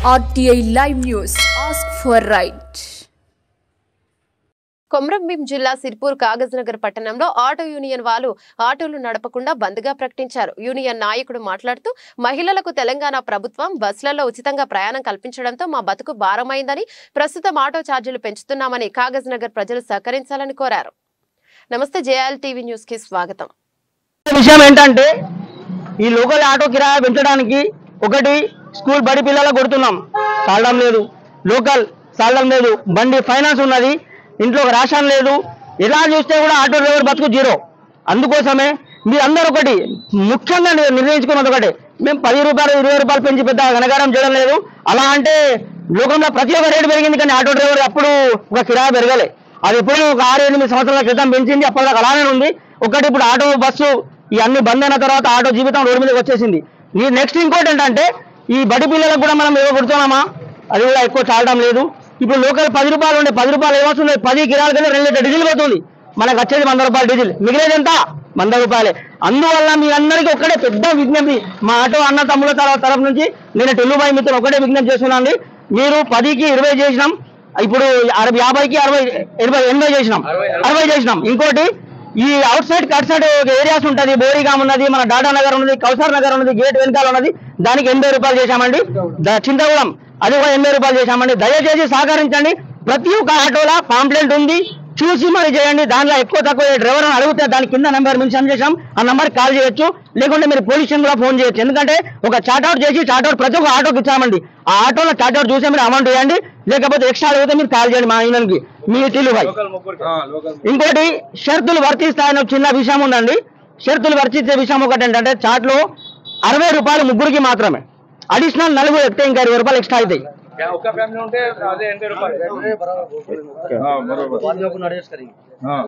RTI Live News. Ask for right. Komaram Bheem జిల్లా సిర్పూర్ కాగజ్ నగర్ పట్టణంలో auto union వాళ్ళు ఆటోలు నడపకుండా బంద్గా ప్రకటించారు. యూనియన్ నాయకుడు మాట్లాడుతూ మహిళలకు తెలంగాణ ప్రభుత్వం బస్సులలో ఉచితంగా ప్రయాణం కల్పించడంతో మా బతుకు భారమైందని, ప్రస్తుతం ఆటో ఛార్జీలు పెంచుతున్నామని కాగజ్ నగర్ ప్రజలు సహకరించాలని కోరారు. నమస్తే, జేఎల్ టీవీ న్యూస్ కి స్వాగతం. విషయం ఏంటంటే ఈ లోకల్ ఆటో కిరాయి పెంచడానికి ఒకటి స్కూల్ బడి పిల్లలకు కొడుతున్నాం, సాలడం లేదు. లోకల్ సాలడం లేదు. బండి ఫైనాన్స్ ఉన్నది, ఇంట్లో రేషన్ లేదు. ఎలా చూస్తే కూడా ఆటో డ్రైవర్ బతుకు జీరో. అందుకోసమే మీరందరూ ఒకటి ముఖ్యంగా నిర్ణయించుకున్నది ఒకటి, మేము 10 రూపాయలు 20 రూపాయలు పెంచి పెద్ద ఘనకారం చేయడం లేదు. అలా అంటే లోకంలో ప్రతి ఒక్క రేటు పెరిగింది, కానీ ఆటో డ్రైవర్ అప్పుడు ఒక కిరాయి పెరగలే. అది ఎప్పుడూ ఒక 6-8 సంవత్సరాల క్రితం పెంచింది, అప్పటిదాకా అలానే ఉంది. ఒకటి ఇప్పుడు ఆటో బస్సు ఇవన్నీ బంద్ అయిన తర్వాత ఆటో జీవితం రోడ్డు మీదకి వచ్చేసింది. నెక్స్ట్ ఇంకోటి ఏంటంటే ఈ బడి పిల్లలకు కూడా మనం ఏవో కొడుతున్నామా, అది కూడా ఎక్కువ చాలడం లేదు. ఇప్పుడు లోకల్ 10 రూపాయలు ఉండే 10 రూపాయలు ఏమొస్తుంది, 10 కిరాల కింద 2 లీటర్ డీజిల్ పోతుంది. మనకు వచ్చేది 100 రూపాయలు డీజిల్, మిగిలేదు ఎంత 100 రూపాయలే. అందువల్ల మీ అందరికీ ఒక్కడే పెద్ద విజ్ఞప్తి, మా ఆటో అన్న తమ్ముల తరఫు నుంచి నేను టెల్లుబాయి మిత్రులు ఒకటే విజ్ఞప్తి చేస్తున్నాను. మీరు 10కి 20 చేసినాం, ఇప్పుడు 50కి 60 80 చేసినాం, 60 చేసినాం. ఇంకోటి ఈ out side cut side areas ఉంటుంది, బోరిగాం ఉన్నది, మన డాటా నగర్ ఉన్నది, కౌసార్ నగర్ ఉన్నది, గేట్ వెనకాల ఉన్నది, దానికి 80 రూపాయలు చేశామండి. చింతగూడెం అది కూడా 80 రూపాయలు చేశామండి. దయచేసి సహకరించండి. ప్రతి ఒక్క ఆటోలో పాంప్లెంట్ ఉంది, చూసి మరి చేయండి. దానిలో ఎక్కువ తక్కువ డ్రైవర్ అని అడిగితే దాని కింద నెంబర్ మెన్షన్ చేసాం, ఆ నెంబర్కి కాల్ చేయొచ్చు, లేకుంటే మీరు పోలీస్ స్టేషన్ కూడా ఫోన్ చేయొచ్చు. ఎందుకంటే ఒక చార్ట్అవుట్ చేసి చార్ట్అవుట్ ప్రతి ఒక్క ఆటోకి ఇచ్చామండి. ఆ ఆటోలో చార్ట్అవుట్ చూసి మీరు అమౌంట్ వేయండి, లేకపోతే ఎక్స్ట్రా అడిగితే మీరు కాల్ చేయండి మా యూనియన్కి, మీ టీలుబాయ్. ఇంకోటి షరతులు వర్తిస్తాయని చిన్న విషయం ఉందండి. షరతులు వర్తించే విషయం ఒకటి ఏంటంటే చాట్లో 60 రూపాయలు ముగ్గురికి మాత్రమే, అడిషనల్ 4 ఎక్కితే ఇంకా 20 రూపాయలు ఎక్స్ట్రా అవుతాయి.